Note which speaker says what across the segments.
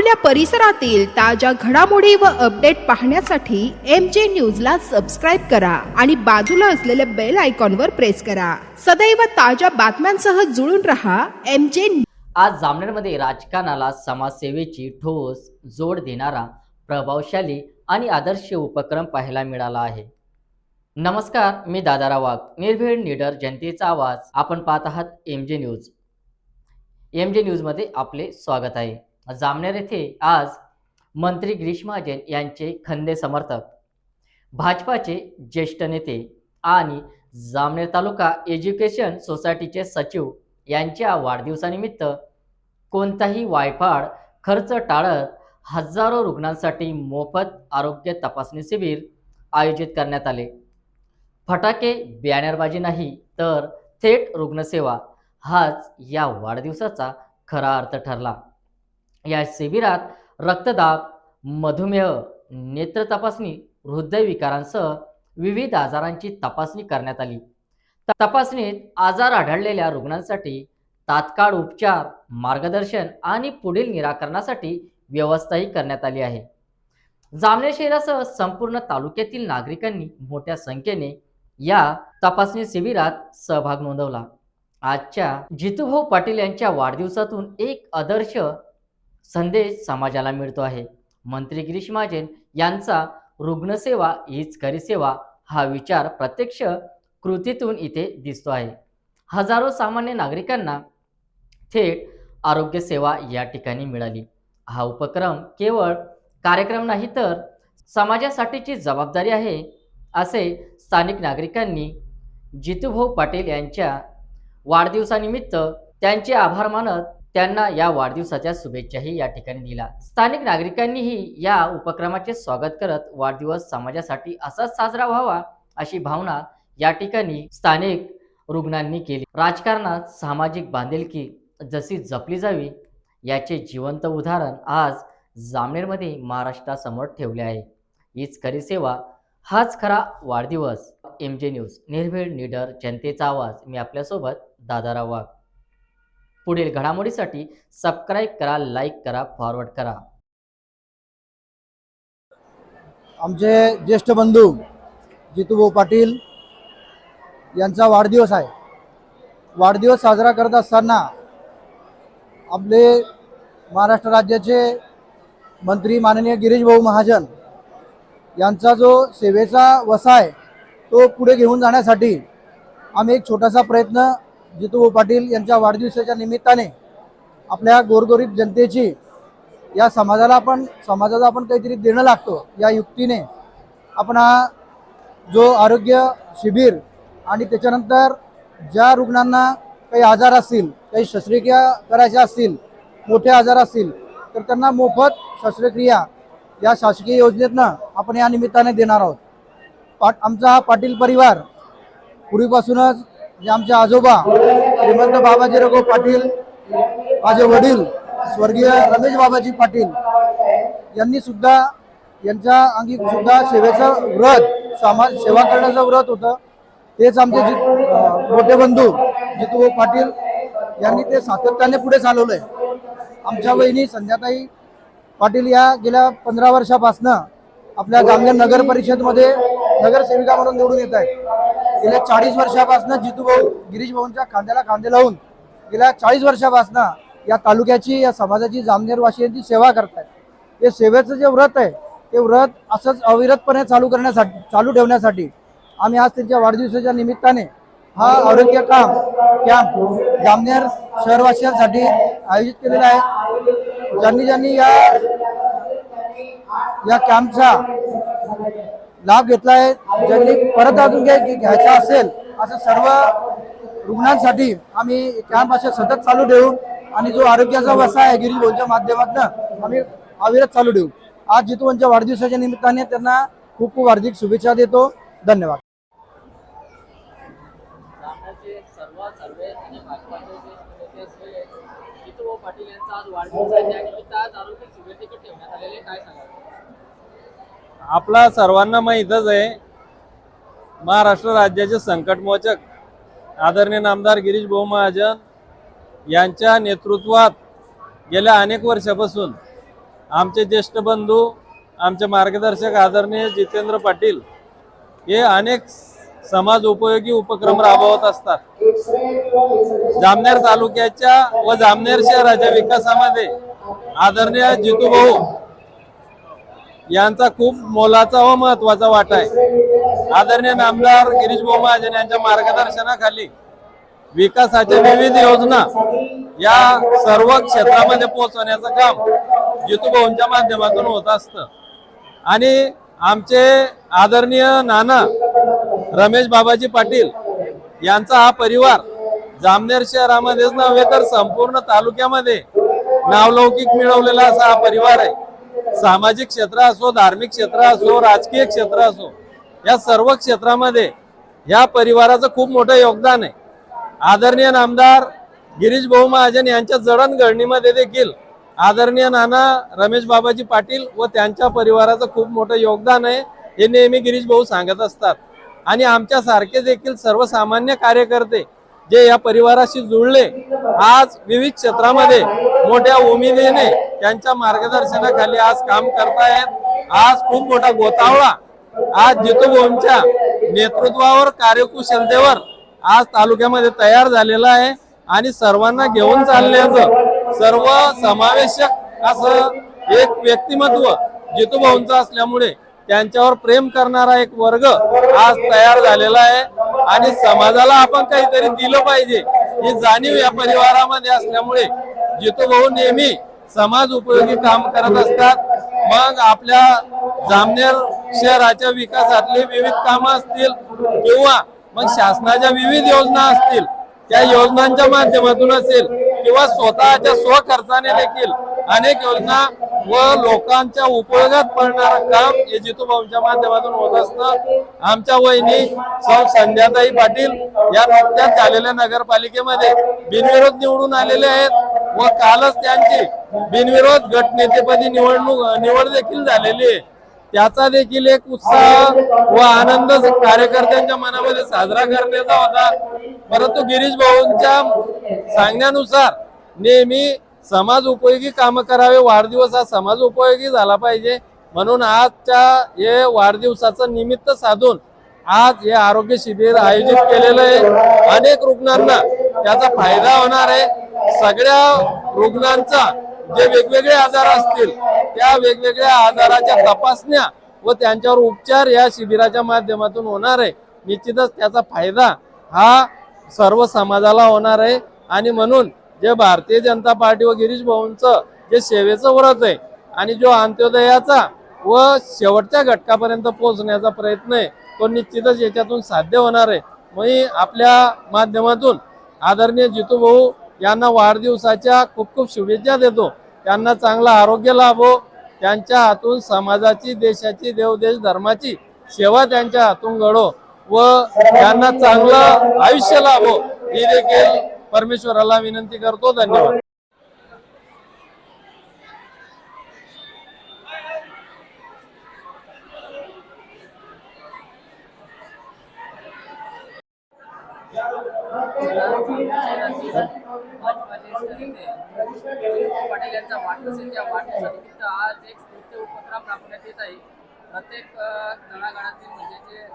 Speaker 1: आपल्या परिसरातील ताज्या घडामोडी व अपडेट पाहण्यासाठी MJ न्यूजला सबस्क्राईब करा आणि बाजूला असलेल्या बेल आयकॉनवर प्रेस करा। सदैव ताज्या बातम्यांसह जुळून रहा MJ।
Speaker 2: आज जामनेरमध्ये राजकारणाला समाजसेवेची ठोस जोड देणारा प्रभावशाली आणि आदर्श उपक्रम पाहायला मिळाला आहे। नमस्कार, मी दादाराव वाघ, निर्भीड निडर जनतेचा आवाज। आपण पाहत आहात MJ न्यूज। MJ न्यूजमध्ये आपले स्वागत आहे। जामनेर येथे आज मंत्री गिरीश महाजन यांचे खंदे समर्थक, भाजपाचे ज्येष्ठ नेते आणि जामनेर तालुका एज्युकेशन सोसायटीचे सचिव यांच्या वाढदिवसानिमित्त कोणताही वायफाड खर्च टाळत हजारो रुग्णांसाठी मोफत आरोग्य तपासणी शिबिर आयोजित करण्यात आले। फटाके, बॅनरबाजी नाही तर थेट रुग्णसेवा हाच या वाढदिवसाचा खरा अर्थ ठरला। या शिबिरात रक्तदाब, मधुमेह, नेत्र तपासणी, हृदयविकारांसह विविध आजारांची तपासणी करण्यात आली। तपासणीत आजार आढळलेल्या रुग्णांसाठी तात्काळ उपचार, मार्गदर्शन आणि पुढील निराकरणासाठी व्यवस्थाही करण्यात आली आहे। जामनेर शहरासह संपूर्ण तालुक्यातील नागरिकांनी मोठ्या संख्येने या तपासणी शिबिरात सहभाग नोंदवला। आजच्या जितूभाऊ पाटील यांच्या वाढदिवसातून एक आदर्श संदेश समाजाला मिळतो आहे। मंत्री गिरीश महाजन यांचा रुग्णसेवा हीच खरी सेवा हा विचार प्रत्यक्ष कृतीतून इथे दिसतो आहे। हजारो सामान्य नागरिकांना थेट आरोग्य सेवा या ठिकाणी मिळाली। हा उपक्रम केवळ कार्यक्रम नाही तर समाजासाठीची जबाबदारी आहे, असे स्थानिक नागरिकांनी जितूभाऊ पाटील यांच्या वाढदिवसानिमित्त त्यांचे आभार मानत त्यांना या वाढदिवसाच्या शुभेच्छाही या ठिकाणी दिल्या। स्थानिक नागरिकांनीही या उपक्रमाचे स्वागत करत वाढदिवस समाजासाठी असाच साजरा व्हावा अशी भावना या ठिकाणी स्थानिक रुग्णांनी केली। राजकारणात सामाजिक बांधिलकी जशी जपली जावी याचे जिवंत उदाहरण आज जामनेरमध्ये महाराष्ट्रासमोर ठेवले आहे। हीच खरी सेवा, हाच खरा वाढदिवस। MJ न्यूज, निर्भीड निडर जनतेचा आवाज। मी आपल्यासोबत दादाराव वाघ। पुढील घडामोडीसाठी सबस्क्राईब करा, लाईक करा, फॉरवर्ड करा।
Speaker 3: आमचे ज्येष्ठ बंधू जितूभाऊ पाटील यांचा वाढदिवस आहे। वाढदिवस साजरा करत असताना आपले महाराष्ट्र राज्याचे मंत्री माननीय गिरीश भाऊ महाजन यांचा जो सेवेचा वसा आहे तो पुढे घेऊन जाण्यासाठी आम्ही एक छोटासा प्रयत्न जितूभाऊ पाटील यांच्या वाढदिवसाच्या निमित्ताने आपल्या गोरगरीब जनतेची या समाजाला आपण काहीतरी देणं लागतो या युक्तीने आपण हा जो आरोग्य शिबिर आणि त्याच्यानंतर ज्या रुग्णांना काही आजार असतील, काही शस्त्रक्रिया करायच्या असतील, मोठे आजार असतील तर त्यांना मोफत शस्त्रक्रिया या शासकीय योजनेतनं आपण या निमित्ताने देणार आहोत। आमचा हा पाटील परिवार पूर्वीपासूनच जे आमचे आजोबा श्रीमंत बाबाजीराव पाटील, माझे वडील स्वर्गीय रमेश बाबाजी पाटील यांनी सुद्धा यांच्या अंगी सुद्धा सेवेचं व्रत, समाज सेवा करण्याचं व्रत होतं। तेच आमचे मोठे बंधू जितूभाऊ पाटील यांनी ते सातत्याने पुढे चालवलंय। आमच्या वहिनी संध्याताई पाटील या गेल्या 15 वर्षापासून आपल्या जामनेर नगर परिषदमध्ये नगरसेविका म्हणून निवडून येत आहेत। गेल्या 40 वर्षापासून जितूभाऊ गिरीश भाऊंच्या खांद्याला खांदे लावून गेल्या 40 वर्षापासून या तालुक्याची, या समाजाची, जामनेरवासियांची सेवा करतायत। हे सेवेचं जे व्रत आहे ते व्रत असंच अविरतपणे चालू ठेवण्यासाठी आम्ही आज त्यांच्या वाढदिवसाच्या निमित्ताने हा आरोग्य कॅम्प जामनेर शहरवासियांसाठी आयोजित केलेला आहे। ज्यांनी या कॅम्पचा लाभ घेतला आहे, ज्यांनी परत अजून घ्यायचा असेल असं सर्व रुग्णांसाठी आम्ही कॅम्प असे सतत चालू ठेवू आणि जो आरोग्याचा वसा आहे गिरीश भाऊंच्या माध्यमातून आम्ही अविरत चालू ठेवू। आज जितूभाऊंच्या वाढदिवसाच्या निमित्ताने त्यांना खूप खूप हार्दिक शुभेच्छा देतो। धन्यवाद।
Speaker 4: आपला सर्वांना माहीतच आहे, महाराष्ट्र राज्याचे संकटमोचक आदरणीय नामदार गिरीश भाऊ महाजन यांच्या नेतृत्वात गेल्या अनेक वर्षापासून आमचे ज्येष्ठ बंधू, आमचे मार्गदर्शक आदरणीय जितेंद्र पाटील हे अनेक समाज उपयोगी उपक्रम राबवत असतात. जामनेर तालुक्याच्या व जामनेर शहराच्या विकासामध्ये आदरणीय जितू भाऊ यांचा खूप मोलाचा व महत्वाचा वाटा आहे. आदरणीय नामदार गिरीश भाऊ महाजन यांच्या मार्गदर्शनाखाली विकासाच्या विविध योजना या सर्व क्षेत्रामध्ये पोहोचवण्याचं काम जितू भाऊंच्या माध्यमातून होत असतं. आणि आमचे आदरणीय नाना रमेश बाबाजी पाटील यांचा हा परिवार जामनेर शहरामध्येच नव्हे तर संपूर्ण तालुक्यामध्ये नावलौकिक मिळवलेला असा हा परिवार आहे. सामाजिक क्षेत्र असो, धार्मिक क्षेत्र असो, राजकीय क्षेत्र असो, या सर्व क्षेत्रामध्ये या परिवाराचं खूप मोठं योगदान आहे. आदरणीय नामदार गिरीश भाऊ महाजन यांच्या जडणघडणीमध्ये देखील आदरणीय नाना रमेश बाबाजी पाटील व त्यांच्या परिवाराचं खूप मोठं योगदान आहे, हे नेहमी गिरीश भाऊ सांगत असतात. आणि आमच्या सारखे देखील सर्वसामान्य कार्यकर्ते जे या परिवाराशी जुळले, आज विविध क्षेत्रामध्ये मोठ्या उमेदीने त्यांच्या मार्गदर्शनाखाली आज काम करतायत. आज खूप मोठा गोतावळा आज जितू भाऊंच्या नेतृत्वावर, कार्यकुशलतेवर आज तालुक्यामध्ये तयार झालेला आहे. आणि सर्वांना घेऊन चालण्याचं सर्व समावेशक असं एक व्यक्तिमत्व जितू भाऊंचं असल्यामुळे त्यांच्यावर प्रेम करणारा एक वर्ग आज तयार झालेला आहे. आणि समाजाला आपण काहीतरी दिलं पाहिजे ही जाणीव या परिवारामध्ये असल्यामुळे जितू भाऊ नेहमी समाज उपयोगी काम करत असतात. मग आपल्या जामनेर शहराच्या विकासातली विविध कामं असतील किंवा मग शासनाच्या विविध योजना असतील, त्या योजनांच्या माध्यमातून असेल किंवा स्वतःच्या स्वखर्चाने देखील अनेक योजना व लोकांच्या उपयोगात पडणारं काम हे जितू भाऊंच्या माध्यमातून होत असतं. आमच्या वहिनी सौ संध्याताई पाटील या नुकत्याच झालेल्या नगरपालिकेमध्ये बिनविरोध निवडून आलेले आहेत व कालच त्यांची बिनविरोध गटनेतेपदी निवड देखील झालेली आहे. त्याचा देखील एक उत्साह व आनंद कार्यकर्त्यांच्या मनामध्ये साजरा करण्याचा होता. परंतु गिरीश भाऊंच्या सांगण्यानुसार नेहमी समाज उपयोगी काम करावे, वाढदिवस हा समाज उपयोगी झाला पाहिजे म्हणून आजच्या हे वाढदिवसाचं निमित्त साधून आज हे आरोग्य शिबिर आयोजित केलेलं आहे. अनेक रुग्णांना त्याचा फायदा होणार आहे. सगळ्या रुग्णांचा जे वेगवेगळे आजार असतील त्या वेगवेगळ्या आजाराच्या तपासण्या व त्यांच्यावर उपचार या शिबिराच्या माध्यमातून होणार आहे. निश्चितच त्याचा फायदा हा सर्व समाजाला होणार आहे. आणि म्हणून जे भारतीय जनता पार्टी व गिरीश भाऊंचं जे सेवेचं व्रत आहे आणि जो अंत्योदयाचा व शेवटच्या घटकापर्यंत पोहोचण्याचा प्रयत्न आहे तो निश्चितच याच्यातून साध्य होणार आहे. मी आपल्या माध्यमातून आदरणीय जितू भाऊ यांना वाढदिवसाच्या खूप खूप शुभेच्छा देतो. त्यांना चांगलं आरोग्य लाभो, त्यांच्या हातून समाजाची, देशाची, देवदेश धर्माची सेवा त्यांच्या हातून घडो व त्यांना चांगलं आयुष्य लाभो ही देखील परमेश्वराला विनंती करतो. धन्यवाद.
Speaker 5: पाटील यांच्या वाढदिवसाच्या वाढदिवसानिमित्त आज एक स्तुत्य उपक्रम राबवण्यात येत आहे. प्रत्येक तळागाळातील म्हणजे जे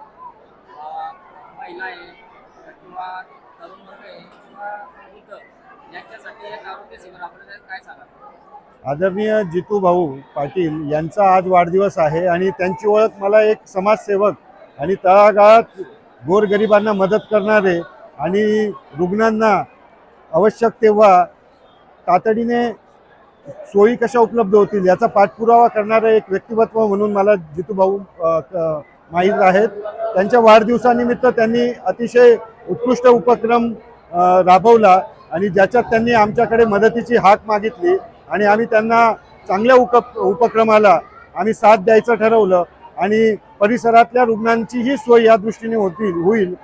Speaker 5: महिला आहे किंवा तरुण वर्ग आहे किंवा वृद्ध यांच्यासाठी एक आरोग्य शिबिर राबवण्यात आहे. काय सांगा?
Speaker 6: आदरणीय जितू भाऊ पाटील यांचा आज वाढदिवस आहे आणि त्यांची ओळख मला एक समाजसेवक आणि तळागाळात गोरगरिबांना मदत करणारे आणि रुग्णांना आवश्यक तेव्हा तातडीने सोयी कशा उपलब्ध होतील याचा पाठपुरावा करणारं एक व्यक्तिमत्व म्हणून मला जितू भाऊ माहीत आहेत. त्यांच्या वाढदिवसानिमित्त त्यांनी अतिशय उत्कृष्ट उपक्रम राबवला आणि ज्याच्यात त्यांनी आमच्याकडे मदतीची हाक मागितली आणि आम्ही त्यांना चांगल्या उपक्रमाला आम्ही साथ द्यायचं ठरवलं आणि परिसरातल्या रुग्णांचीही सोय या दृष्टीने होईल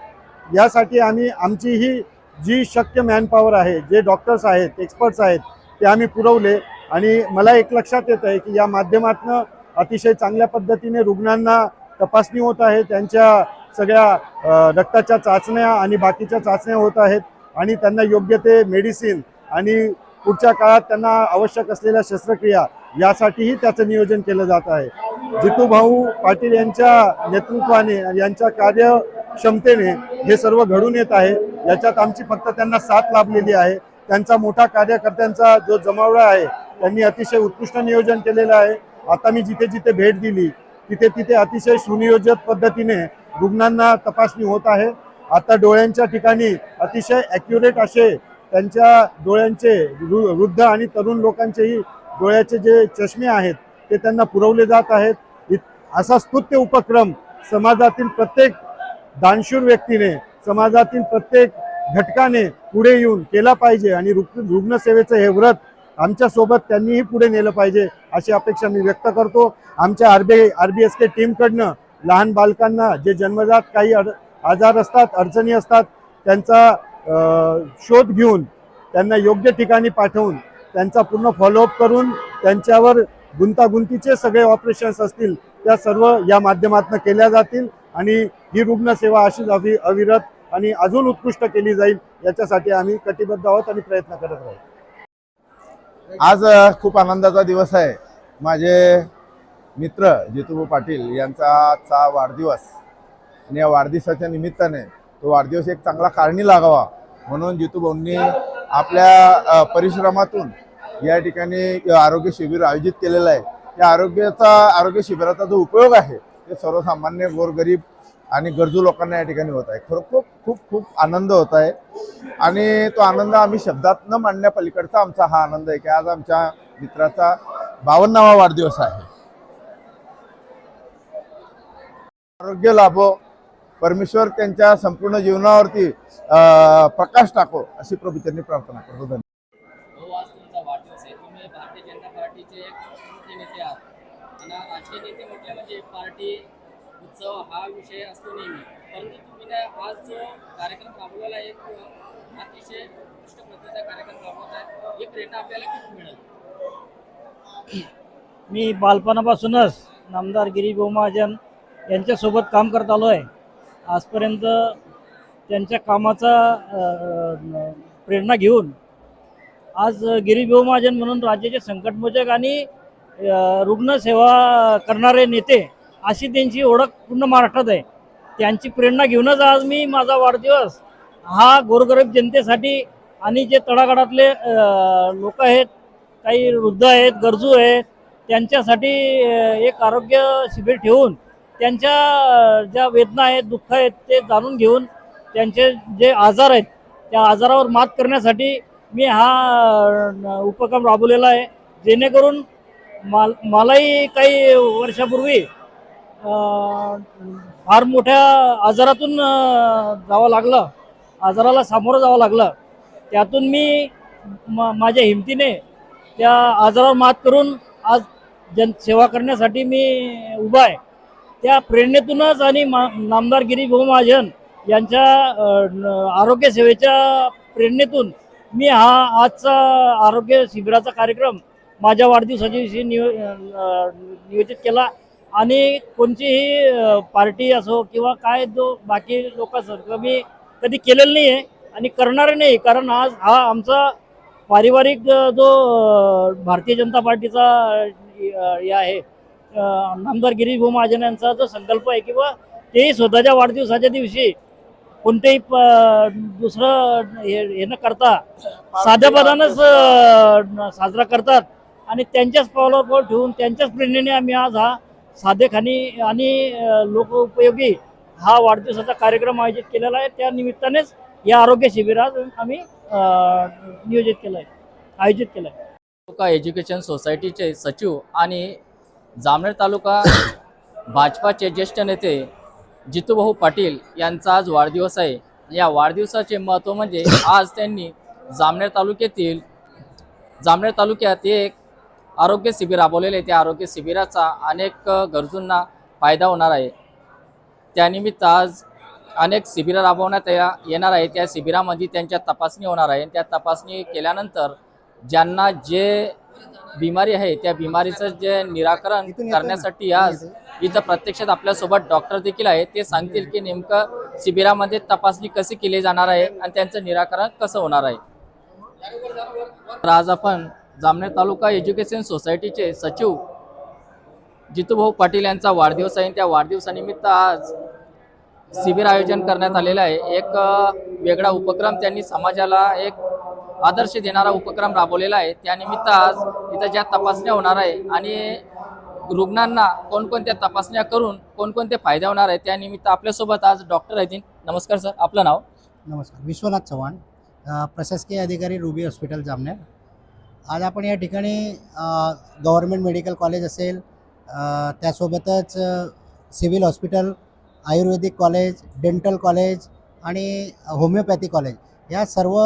Speaker 6: यासाठी आम्ही आमची ही जी शक्य मॅनपॉवर आहे, जे डॉक्टर्स आहेत, एक्सपर्ट्स आहेत, ते आम्ही पुरवले. आणि मला एक लक्षात येत आहे की या माध्यमातून अतिशय चांगल्या पद्धतीने रुग्णांना तपासणी होत आहे, त्यांच्या सगळ्या रक्ताच्या चाचण्या आणि बाकीच्या चाचण्या होत आहेत आणि त्यांना योग्य ते मेडिसिन आणि पुढच्या काळात त्यांना आवश्यक असलेल्या शस्त्रक्रिया यासाठीही त्याचं नियोजन केलं जात आहे. जितू भाऊ पाटील यांच्या नेतृत्वाने यांच्या कार्यक्षमतेने हे सर्व घडून येत आहे. याच्यात आमची फक्त त्यांना साथ लाभलेली आहे. त्यांचा मोठा कार्यकर्त्यांचा जो जमावडा आहे त्यांनी अतिशय उत्कृष्ट नियोजन केलेलं आहे. आता मी जिथे जिथे भेट दिली तिथे तिथे अतिशय सुनियोजित पद्धतीने रुग्णांना तपासणी होत आहे. आता डोळ्यांच्या ठिकाणी अतिशय ॲक्युरेट असे त्यांच्या डोळ्यांचे वृद्ध आणि तरुण लोकांचेही डोळ्याचे जे चष्मे आहेत ते त्यांना पुरवले जात आहेत. असा स्तुत्य उपक्रम समाजातील प्रत्येक दानशूर व्यक्तीने, समाजातील प्रत्येक घटकाने पुढे येऊन केला पाहिजे आणि रुग्णसेवेचं हे व्रत आमच्यासोबत त्यांनीही पुढे नेलं पाहिजे अशी अपेक्षा मी व्यक्त करतो. आमच्या RBSK टीमकडनं लहान बालकांना जे जन्मजात काही आजार असतात, अडचणी असतात, त्यांचा शोध घेऊन त्यांना योग्य ठिकाणी पाठवून त्यांचा पूर्ण फॉलोअप करून त्यांच्यावर गुंतागुंतीचे सगळे ऑपरेशन्स असतील त्या सर्व या माध्यमातून केल्या जातील आणि ही रुग्णसेवा अशीच अविरत आणि अजून उत्कृष्ट केली जाईल याच्यासाठी आम्ही कटिबद्ध आहोत आणि प्रयत्न करत राहू.
Speaker 7: आज खूप आनंदाचा दिवस आहे. माझे मित्र जितू पाटील यांचा आजचा वाढदिवस आणि या वाढदिवसाच्या निमित्ताने तो वाढदिवस एक चांगला कारणी लागावा म्हणून जितू भाऊंनी आपल्या परिश्रमातून या ठिकाणी आरोग्य शिबिर आयोजित केलेलं आहे. या आरोग्य शिबिराचा जो उपयोग आहे ते सर्वसामान्य गोरगरीब आणि गरजू लोकांना या ठिकाणी होत आहे. खरं खूप खूप खूप आनंद होत आहे आणि तो आनंद आम्ही शब्दात न मांडण्या पलीकडचा आमचा हा आनंद आहे की आज आमच्या मित्राचा 52वा वाढदिवस आहे. आरोग्य लाभो, परमेश्वर त्यांच्या संपूर्ण जीवनावरती प्रकाश टाको अशी प्रभूचरणी प्रार्थना करतो. धन्यवाद.
Speaker 5: भाऊ, आज तुमचा वाढदिवस आहे. तुम्ही भारतीय जनता पार्टीचे एक मोठे नेते आहात आणि राजकीय नेते म्हटले म्हणजे पार्टी उत्सव हा विषय असतो नेहमी, परंतु तुम्ही आज जो कार्यक्रम राबवलेला आहे एक अतिशय उत्कृष्ट पद्धतीचा कार्यक्रम राबवत आहे. ही प्रेरणा आपल्याला किती मिळाली?
Speaker 8: मी बालपणापासूनच नामदार गिरीश भाऊ महाजन यांच्यासोबत काम करत आलो आहे. आजपर्यंत त्यांच्या कामाचा प्रेरणा घेऊन आज गिरीश भाऊ महाजन म्हणून राज्याचे संकटमोचक आणि रुग्णसेवा करणारे नेते अशी त्यांची ओळख पूर्ण महाराष्ट्रात आहे. त्यांची प्रेरणा घेऊनच आज मी माझा वाढदिवस हा गोरगरीब जनतेसाठी आणि जे तळागाळातले लोक आहेत, काही वृद्ध आहेत, गरजू आहेत, त्यांच्यासाठी एक आरोग्य शिबिर ठेवून त्यांच्या ज्या वेदना आहेत, दुःख आहेत ते जाणून घेऊन त्यांचे जे आजार आहेत त्या आजारावर मात करण्यासाठी मी हा उपक्रम राबवलेला आहे. जेणेकरून मलाही काही वर्षापूर्वी फार मोठ्या आजारातून जावं लागलं, आजाराला सामोरं जावं लागलं. त्यातून मी माझ्या हिमतीने त्या आजारावर मात करून आज जनसेवा करण्यासाठी मी उभा आहे. त्या प्रेरणेतूनच आणि नामदार गिरीश भाऊ महाजन यांच्या आरोग्य सेवेच्या प्रेरणेतून मी हा आजचा आरोग्य शिबिराचा कार्यक्रम माझ्या वाढदिवसाच्या दिवशी नियोजित केला. आणि कोणतीही पार्टी असो किंवा काय जो बाकी लोकांसारखं मी कधी केलेलं नाही आहे आणि करणार नाही, कारण आज हा आमचा पारिवारिक जो भारतीय जनता पार्टीचा हे आहे, नामदार गिरीश भाऊ महाजन यांचा जो संकल्प आहे किंवा तेही स्वतःच्या वाढदिवसाच्या दिवशी कोणतेही दुसरं हे न करता साध्या पदानंच साजरा करतात आणि त्यांच्याच पावलावर ठेवून त्यांच्याच प्रेरणेने आम्ही आज हा साधेखानी आणि लोकोपयोगी हा वाढदिवसाचा कार्यक्रम आयोजित केलेला आहे. त्या निमित्तानेच या आरोग्य शिबिरात आम्ही आयोजित केलं आहे.
Speaker 2: तालुका एज्युकेशन सोसायटीचे सचिव आणि जामनेर तालुका भाजपाचे ज्येष्ठ नेते जितूभाऊ पाटील यांचा आज वाढदिवस आहे. या वाढदिवसाचे महत्त्व म्हणजे आज त्यांनी जामनेर तालुक्यात एक आरोग्य शिबिर राबवलेले. त्या आरोग्य शिबिराचा अनेक गरजूंना फायदा होणार आहे. त्यानिमित्त आज अनेक शिबिरं राबवण्यात येणार आहे. त्या शिबिरामध्ये त्यांच्या तपासणी होणार आहे. त्या तपासणी केल्यानंतर ज्यांना जे बिमारी आहे त्या बिमारीचं जे निराकरण करण्यासाठी आज इथं प्रत्यक्षात आपल्यासोबत डॉक्टर देखील आहेत. ते सांगतील की नेमकं शिबिरामध्ये तपासणी कशी केली जाणार आहे आणि त्यांचं निराकरण कसं होणार आहे. तर आज आपण जामनेर तालुका एज्युकेशन सोसायटीचे सचिव जितूभाऊ पाटील यांचा वाढदिवस आहे. त्या वाढदिवसानिमित्त आज शिबिर आयोजन करण्यात आलेलं आहे. एक वेगळा उपक्रम त्यांनी समाजाला एक आदर्श देणारा उपक्रम राबवलेला आहे. त्यानिमित्त आज इथं ज्या तपासण्या होणार आहे आणि रुग्णांना कोणकोणत्या तपासण्या करून कोणकोणते फायदे होणार आहे त्यानिमित्त आपल्यासोबत आज डॉक्टर आहेत. नमस्कार सर, आपलं नाव?
Speaker 9: नमस्कार, विश्वनाथ चव्हाण, प्रशासकीय अधिकारी रुबी हॉस्पिटल जामनेर. आज आपण या ठिकाणी गव्हर्मेंट मेडिकल कॉलेज असेल, त्यासोबतच सिव्हिल हॉस्पिटल, आयुर्वेदिक कॉलेज, डेंटल कॉलेज आणि होमिओपॅथी कॉलेज या सर्व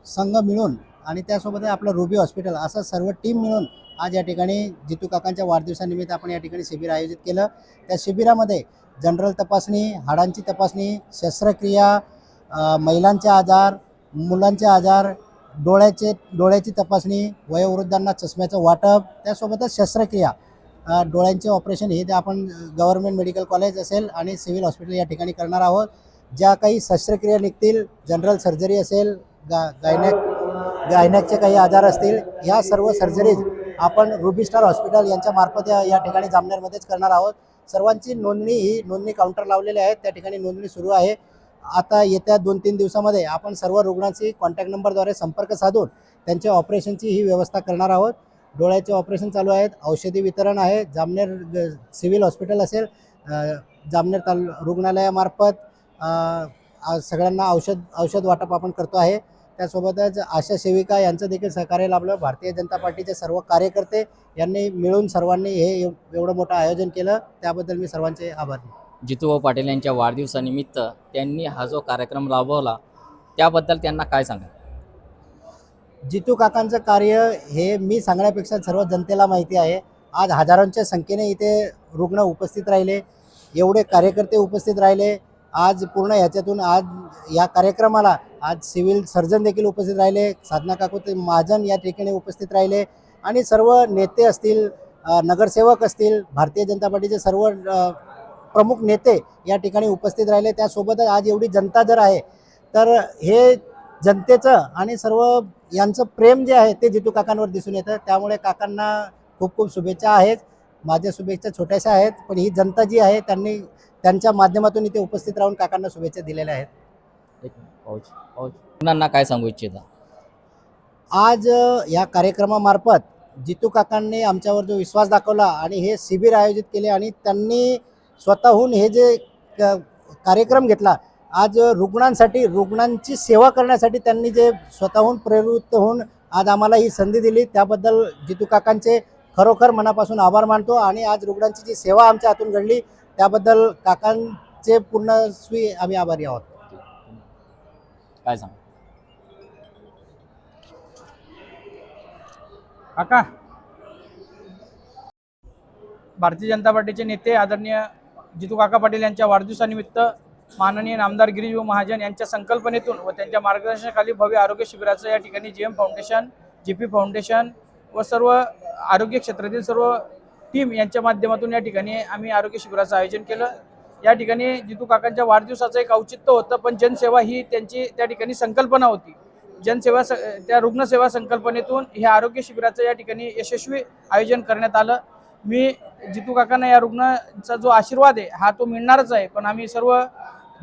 Speaker 9: संघ मिळून आणि त्यासोबत आपलं रुबी हॉस्पिटल असं सर्व टीम मिळून आज या ठिकाणी जितू काकांच्या वाढदिवसानिमित्त आपण या ठिकाणी शिबिर आयोजित केलं. त्या शिबिरामध्ये जनरल तपासणी, हाडांची तपासणी, शस्त्रक्रिया, महिलांचे आजार, मुलांचे आजार, डोळ्याची तपासणी, वयोवृद्धांना चष्म्याचं वाटप, त्यासोबतच शस्त्रक्रिया, डोळ्यांचे ऑपरेशन हे आपण गव्हर्मेंट मेडिकल कॉलेज असेल आणि सिव्हिल हॉस्पिटल या ठिकाणी करणार आहोत. ज्या काही शस्त्रक्रिया निघतील, जनरल सर्जरी असेल, गायनॅकचे काही आजार असतील, ह्या सर्व सर्जरीज आपण रुबी स्टार हॉस्पिटल यांच्या मार्फत या ठिकाणी जामनेरमध्येच करणार आहोत. सर्वांची नोंदणी काउंटर लावलेले आहेत, त्या ठिकाणी नोंदणी सुरू आहे. आता येत्या 2-3 दिवसामध्ये आपण सर्व रुग्णांची कॉन्टॅक्ट नंबरद्वारे संपर्क साधून त्यांच्या ऑपरेशनची ही व्यवस्था करणार आहोत. डोळ्याचे ऑपरेशन चालू आहेत, औषधी वितरण आहे. जामनेर सिव्हिल हॉस्पिटल असेल, जामनेर रुग्णालयामार्फत सगळ्यांना औषध वाटप आपण करतो आहे. त्यासोबतच आशा सेविका यांचं देखील सहकार्य लाभलं. भारतीय जनता पार्टीचे सर्व कार्यकर्ते यांनी मिळून सर्वांनी हे एवढं मोठं आयोजन केलं, त्याबद्दल मी सर्वांचे आभारी.
Speaker 2: जितूभाऊ पाटील यांच्या वाढदिवसानिमित्त त्यांनी हा जो कार्यक्रम राबवला त्याबद्दल त्यांना काय सांगा?
Speaker 9: जितू काकांचं कार्य हे मी सांगण्यापेक्षा सर्व जनतेला माहिती आहे. आज हजारोंच्या संख्येने इथे रुग्ण उपस्थित राहिले, एवढे कार्यकर्ते उपस्थित राहिले. आज पूर्ण ह्याच्यातून आज या कार्यक्रमाला आज सिव्हिल सर्जन देखील उपस्थित राहिले, साधना काकू महाजन या ठिकाणी उपस्थित राहिले आणि सर्व नेते असतील, नगरसेवक असतील, भारतीय जनता पार्टीचे सर्व प्रमुख नेते या ठिकाणी उपस्थित राहिले. त्यासोबतच आज एवढी जनता जर आहे तर हे जनतेचं आणि सर्व यांचं प्रेम जे आहे ते जितू काकांवर दिसून येतं. त्यामुळे काकांना खूप खूप शुभेच्छा आहेत. माझ्या शुभेच्छा छोट्याशा आहेत, पण ही जनता जी आहे त्यांनी त्यांच्या माध्यमातून इथे उपस्थित राहून काकांना शुभेच्छा दिलेल्या आहेत.
Speaker 2: रुग्णांना काय सांगू इच्छिता?
Speaker 9: आज या कार्यक्रमामार्फत जितू काकांनी आमच्यावर जो विश्वास दाखवला आणि हे शिबिर आयोजित केले आणि त्यांनी स्वतःहून हे जे कार्यक्रम घेतला, आज रुग्णांची सेवा करण्यासाठी त्यांनी जे स्वतःहून प्रवृत्त होऊन आज आम्हाला ही संधी दिली, त्याबद्दल जितू काकांचे खरोखर मनापासून आभार मानतो. आणि आज रुग्णांची जी सेवा आमच्या हातून घडली त्याबद्दल काकांचे पूर्णस्वी आम्ही आभारी आहोत.
Speaker 2: काय सांग
Speaker 5: काका? भारतीय जनता पार्टीचे नेते आदरणीय जितू काका पाटील यांच्या वाढदिवसानिमित्त माननीय नामदार गिरीश महाजन यांच्या संकल्पनेतून व त्यांच्या मार्गदर्शनाखाली भव्य आरोग्य शिबिराचं या ठिकाणी GM फाउंडेशन, GP फाउंडेशन व सर्व आरोग्य क्षेत्रातील सर्व टीम यांच्या माध्यमातून या ठिकाणी आम्ही आरोग्य शिबिराचं आयोजन केलं. या ठिकाणी जितू काकांच्या वाढदिवसाचं एक औचित्य होतं, पण जनसेवा ही त्यांची त्या ठिकाणी संकल्पना होती. जनसेवा त्या रुग्णसेवा संकल्पनेतून हे आरोग्य शिबिराचं या ठिकाणी यशस्वी आयोजन करण्यात आलं. मी जितू काकांना या रुग्णाचा जो आशीर्वाद आहे हा तो मिळणारच आहे, पण आम्ही सर्व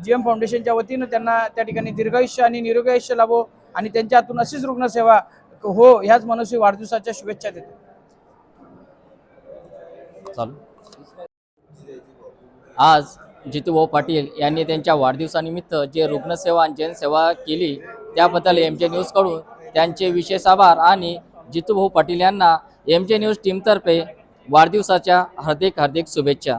Speaker 5: GM फाउंडेशनच्या वतीनं त्यांना त्या ठिकाणी दीर्घायुष्य आणि निरोगी आयुष्य लाभो आणि त्यांच्या हातून अशीच रुग्णसेवा हो ह्याच मनस्वी वाढदिवसाच्या शुभेच्छा देतो.
Speaker 2: आज जितूभाऊ पाटील यांनी त्यांच्या वाढदिवसानिमित्त जे रुग्णसेवा आणि जनसेवा केली त्याबद्दल MJ न्यूजकडून त्यांचे विशेष आभार आणि जितूभाऊ पाटील यांना MJ न्यूज टीमतर्फे वाढदिवसाच्या हार्दिक शुभेच्छा.